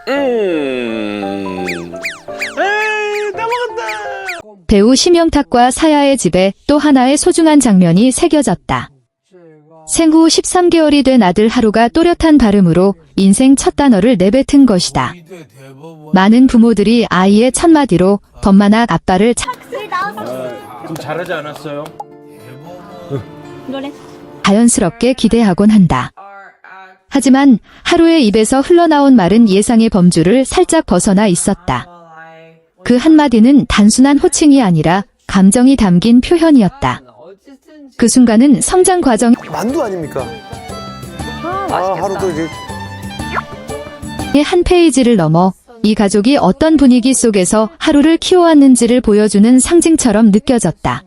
에이, 다 먹었다. 배우 심영탁과 사야의 집에 또 하나의 소중한 장면이 새겨졌다. 생후 13개월이 된 아들 하루가 또렷한 발음으로 인생 첫 단어를 내뱉은 것이다. 많은 부모들이 아이의 첫 마디로 덤만학 아빠를 좀 잘하지 않았어요? 자연스럽게 기대하곤 한다. 하지만 하루의 입에서 흘러나온 말은 예상의 범주를 살짝 벗어나 있었다. 그 한마디는 단순한 호칭이 아니라 감정이 담긴 표현이었다. 그 순간은 성장 과정의 만두 아닙니까? 하루도 이제 한 페이지를 넘어 이 가족이 어떤 분위기 속에서 하루를 키워왔는지를 보여주는 상징처럼 느껴졌다.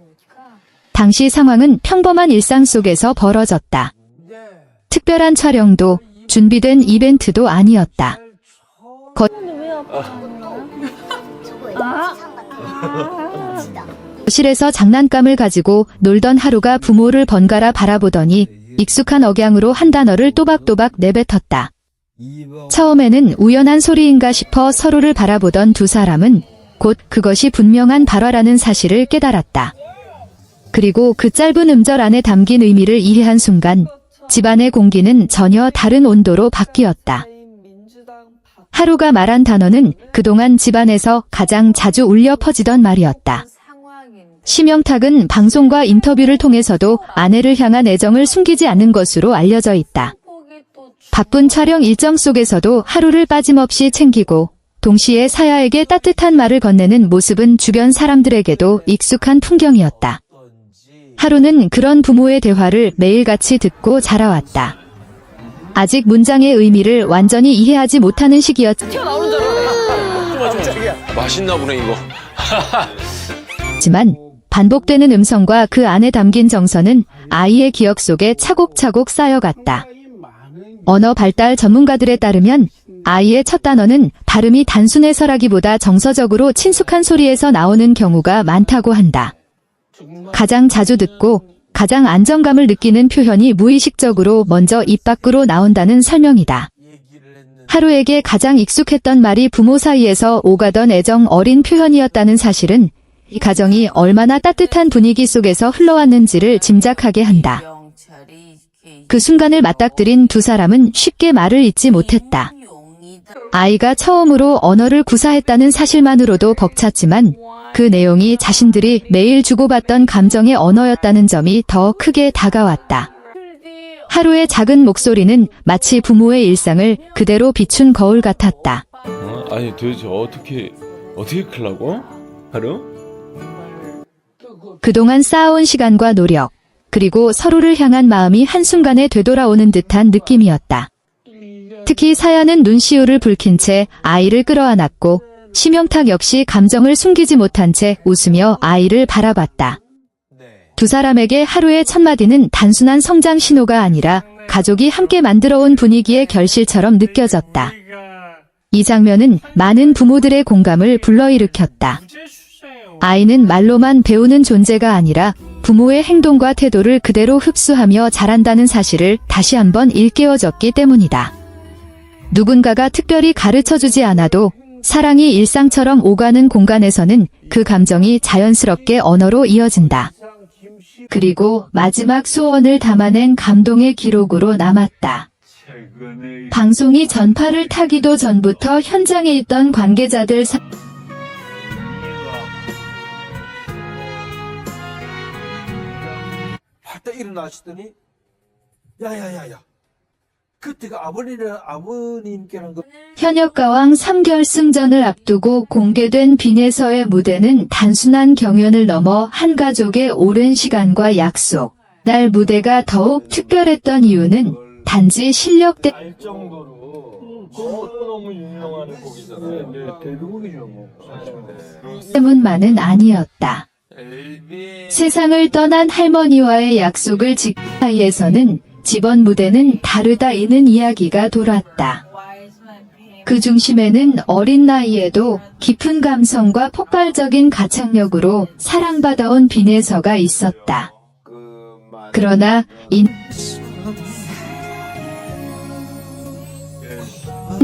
당시 상황은 평범한 일상 속에서 벌어졌다. 특별한 촬영도 준비된 이벤트도 아니었다. 거실에서 장난감을 가지고 놀던 하루가 부모를 번갈아 바라보더니 익숙한 억양으로 한 단어를 또박또박 내뱉었다. 처음에는 우연한 소리인가 싶어 서로를 바라보던 두 사람은 곧 그것이 분명한 발화라는 사실을 깨달았다. 그리고 그 짧은 음절 안에 담긴 의미를 이해한 순간 집안의 공기는 전혀 다른 온도로 바뀌었다. 하루가 말한 단어는 그동안 집안에서 가장 자주 울려 퍼지던 말이었다. 심영탁은 방송과 인터뷰를 통해서도 아내를 향한 애정을 숨기지 않은 것으로 알려져 있다. 바쁜 촬영 일정 속에서도 하루를 빠짐없이 챙기고 동시에 사야에게 따뜻한 말을 건네는 모습은 주변 사람들에게도 익숙한 풍경이었다. 하루는 그런 부모의 대화를 매일같이 듣고 자라왔다. 아직 문장의 의미를 완전히 이해하지 못하는 시기였지만 맛있나 보네, 이거. 반복되는 음성과 그 안에 담긴 정서는 아이의 기억 속에 차곡차곡 쌓여갔다. 언어 발달 전문가들에 따르면 아이의 첫 단어는 발음이 단순해서라기보다 정서적으로 친숙한 소리에서 나오는 경우가 많다고 한다. 가장 자주 듣고 가장 안정감을 느끼는 표현이 무의식적으로 먼저 입 밖으로 나온다는 설명이다. 하루에게 가장 익숙했던 말이 부모 사이에서 오가던 애정 어린 표현이었다는 사실은 이 가정이 얼마나 따뜻한 분위기 속에서 흘러왔는지를 짐작하게 한다. 그 순간을 맞닥뜨린 두 사람은 쉽게 말을 잇지 못했다. 아이가 처음으로 언어를 구사했다는 사실만으로도 벅찼지만 그 내용이 자신들이 매일 주고받던 감정의 언어였다는 점이 더 크게 다가왔다. 하루의 작은 목소리는 마치 부모의 일상을 그대로 비춘 거울 같았다. 아니, 도대체 어떻게 크려고? 하루? 그동안 쌓아온 시간과 노력, 그리고 서로를 향한 마음이 한순간에 되돌아오는 듯한 느낌이었다. 특히 사야는 눈시울을 붉힌 채 아이를 끌어안았고 심영탁 역시 감정을 숨기지 못한 채 웃으며 아이를 바라봤다. 두 사람에게 하루의 첫마디는 단순한 성장 신호가 아니라 가족이 함께 만들어온 분위기의 결실처럼 느껴졌다. 이 장면은 많은 부모들의 공감을 불러일으켰다. 아이는 말로만 배우는 존재가 아니라 부모의 행동과 태도를 그대로 흡수하며 자란다는 사실을 다시 한번 일깨워줬기 때문이다. 누군가가 특별히 가르쳐주지 않아도 사랑이 일상처럼 오가는 공간에서는 그 감정이 자연스럽게 언어로 이어진다. 그리고 마지막 소원을 담아낸 감동의 기록으로 남았다. 방송이 전파를 타기도 전부터 현장에 있던 관계자들 딱 일어나시더니 야야야야 그때가 아버님께는 현역가왕 3결승전을 앞두고 공개된 빈에서의 무대는 단순한 경연을 넘어 한 가족의 오랜 시간과 약속. 날 무대가 더욱 특별했던 이유는 단지 실력 너무 유명한 곡이잖아요. 네, 데뷔곡이죠, 뭐. 때문만은 아니었다. 세상을 떠난 할머니와의 약속을 지킨 사이에서는 집원 무대는 다르다 이는 이야기가 돌았다. 그 중심에는 어린 나이에도 깊은 감성과 폭발적인 가창력으로 사랑받아온 빈에서가 있었다. 그러나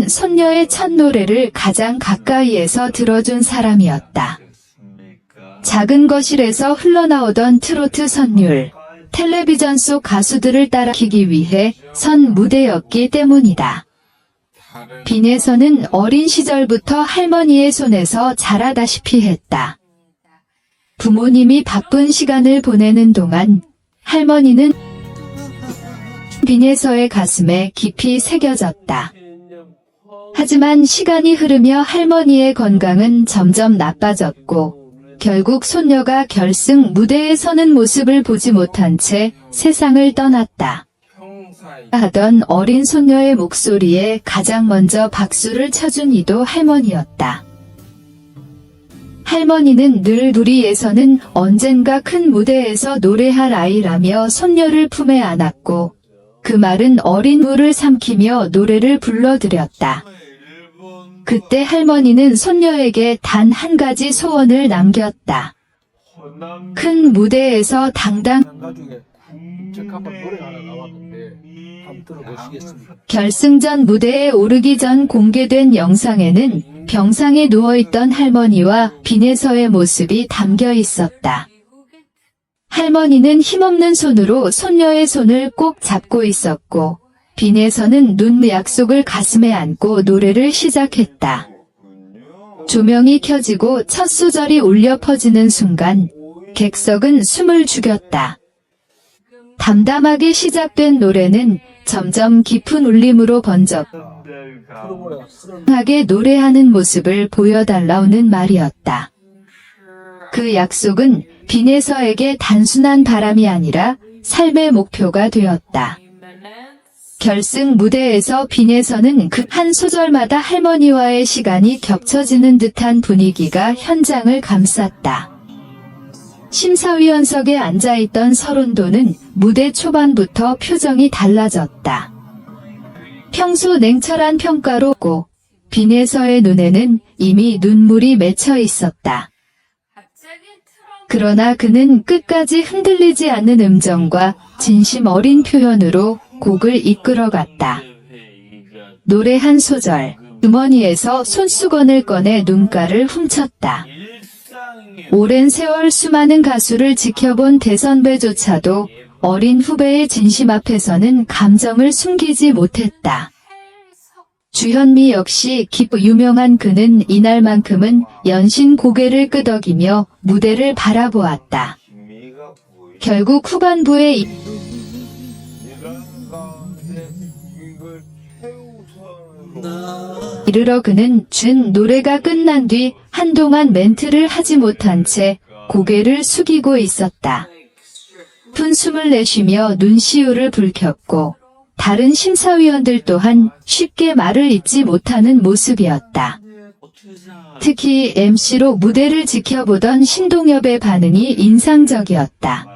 손녀의 첫 노래를 가장 가까이에서 들어준 사람이었다. 작은 거실에서 흘러나오던 트로트 선율, 텔레비전 속 가수들을 따라키기 위해 선 무대였기 때문이다. 빈에서는 어린 시절부터 할머니의 손에서 자라다시피 했다. 부모님이 바쁜 시간을 보내는 동안 할머니는 빈에서의 가슴에 깊이 새겨졌다. 하지만 시간이 흐르며 할머니의 건강은 점점 나빠졌고 결국 손녀가 결승 무대에 서는 모습을 보지 못한 채 세상을 떠났다. 하던 어린 손녀의 목소리에 가장 먼저 박수를 쳐준 이도 할머니였다. 할머니는 늘 누리에서는 언젠가 큰 무대에서 노래할 아이라며 손녀를 품에 안았고 그 말은 어린 물을 삼키며 노래를 불러드렸다. 그때 할머니는 손녀에게 단 한 가지 소원을 남겼다. 큰 무대에서 나중에 적합한 노래가 하나 나왔는데 한번 들어보시겠습니다. 결승전 무대에 오르기 전 공개된 영상에는 병상에 누워있던 할머니와 빈에서의 모습이 담겨 있었다. 할머니는 힘없는 손으로 손녀의 손을 꼭 잡고 있었고 빈에서는 눈 약속을 가슴에 안고 노래를 시작했다. 조명이 켜지고 첫 소절이 울려 퍼지는 순간 객석은 숨을 죽였다. 담담하게 시작된 노래는 점점 깊은 울림으로 번졌고 하게 노래하는 모습을 보여달라는 말이었다. 그 약속은 빈에서에게 단순한 바람이 아니라 삶의 목표가 되었다. 결승 무대에서 빈에서는 그 한 소절마다 할머니와의 시간이 겹쳐지는 듯한 분위기가 현장을 감쌌다. 심사위원석에 앉아있던 서른도는 무대 초반부터 표정이 달라졌다. 평소 냉철한 평가로 빈에서의 눈에는 이미 눈물이 맺혀 있었다. 그러나 그는 끝까지 흔들리지 않는 음정과 진심 어린 표현으로 곡을 이끌어갔다. 노래 한 소절, 주머니에서 손수건을 꺼내 눈가를 훔쳤다. 오랜 세월 수많은 가수를 지켜본 대선배조차도 어린 후배의 진심 앞에서는 감정을 숨기지 못했다. 주현미 역시 유명한 그는 이날만큼은 연신 고개를 끄덕이며 무대를 바라보았다. 결국 후반부에 이르러 그는 준 노래가 끝난 뒤 한동안 멘트를 하지 못한 채 고개를 숙이고 있었다. 푼 숨을 내쉬며 눈시울을 붉혔고 다른 심사위원들 또한 쉽게 말을 잇지 못하는 모습이었다. 특히 MC로 무대를 지켜보던 신동엽의 반응이 인상적이었다.